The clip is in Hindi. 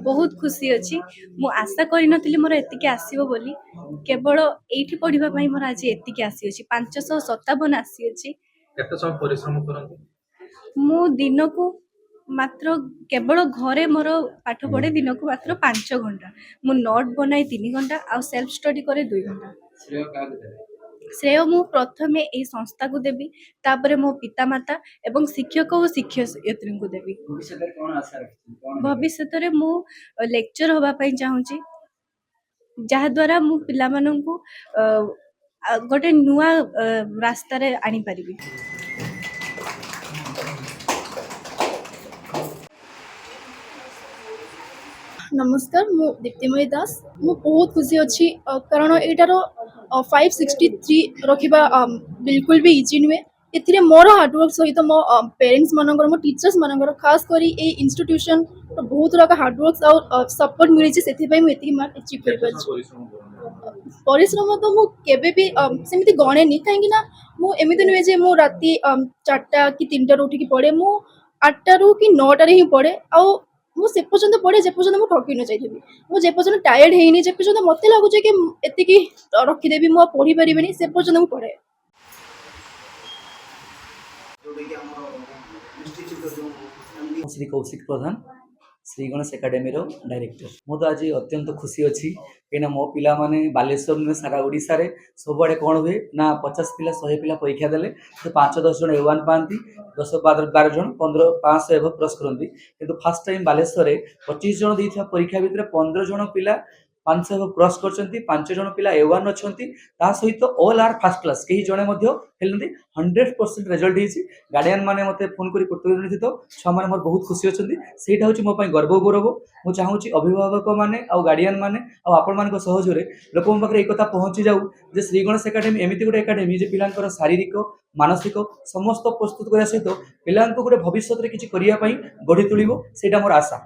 बहुत खुशी अच्छी मु आशा करी मोर एतिके आसीबो बोली केवल एठी पढ़िबा पई मोर आज एतिके आसी अछि 557 आसी अछि। केते समय परिश्रम करंती मु दिनकू मात्र केवल घरे मोर पाठ पढ़े दिनकू मात्र 5 घंटा मु नोट बनाई 3 घंटा आ सेल्फ स्टडी करे 2 घंटा। श्रेय काहे देबे श्रेय मु प्रथमे एई संस्था को देबी तापरे मो पितामाता एवं शिक्षक और शिक्षयित्री को देबी। भविष्य में कोन आशा रखती कोन भविष्य रे मु लेक्चर होबा पई चाहूची जहा द्वारा मु पिला माननकु गोटे नुआ रास्ता रे आनी परिबी। नमस्कार मु दीप्तिमयी दास मु बहुत खुशी अच्छी कारण एटार 563 रखा बिल्कुल भी इजी नुहे। एथिरे मोर हार्डवर्क सहित मो पेरेंट्स मानकर मो टीचर्स मानकर खास करी ए इंस्टीट्यूशन बहुत रका हार्डवर्क और सपोर्ट मिली से मार्क अचीव कर परिश्रम तो मु केबे भी सेमिति गणेनी कहीं मु एमिति नुहे जे मु राति 4टा कि 3टा उठिकी पढ़े मु 8टा रु कि 9टा रे ही पढ़े आउ मु से पर्यंत पढ़े जे पर्यंत मु ठकी न जाइथि मु जे पर्यंत टायर्ड हेनी जे पर्यंत मते लागु जे कि एतिकी रखिदेबी मु पढ़ी परिबेनी से पर्यंत मु पढ़े। श्री कौशिक प्रधान श्री गणेश एकाडेमी डायरेक्टर मु तो आज अत्यंत खुशी अच्छी कहीं मो पिला माने बालेश्वर नुहे सारा ओडिशा रे सबुआड़े कौन हुए ना 50 पिला 100 पिला परीक्षा देले तो 5-10 जन A1 पाती 10-12 जन 500 एवं क्रॉस करती किंतु फास्ट टाइम बालेश्वर 25 जन देइथिबा परीक्षा भितर 15 जन पिला 500 एवं क्रॉस करछंती 5 जन पिला A1 अछंती ता सहित ऑल आर फर्स्ट क्लास कहीं जने मध्य हेलंती 100% रिजल्ट हिची गार्डियन माने मते फोन करी कृतज्ञ थी तो छुआ माने मोर बहुत खुशी अछंती सेटा होची मो पई गर्व गौरव मु चाहूची अभिभावक माने आ गार्डियन माने आ आपण मानक सहजरे लोकम पाखरे एक कथा पहुंची जाऊ जे श्री गणेश एकाडेमी एमिति गोटे एकाडेमी जे पिलांकर शारीरिक मानसिक समस्त प्रस्तुत करिया सहित पिलांको गोटे भविष्य रे किछि करिया पई गढी तुलिबो सेटा मोर आशा।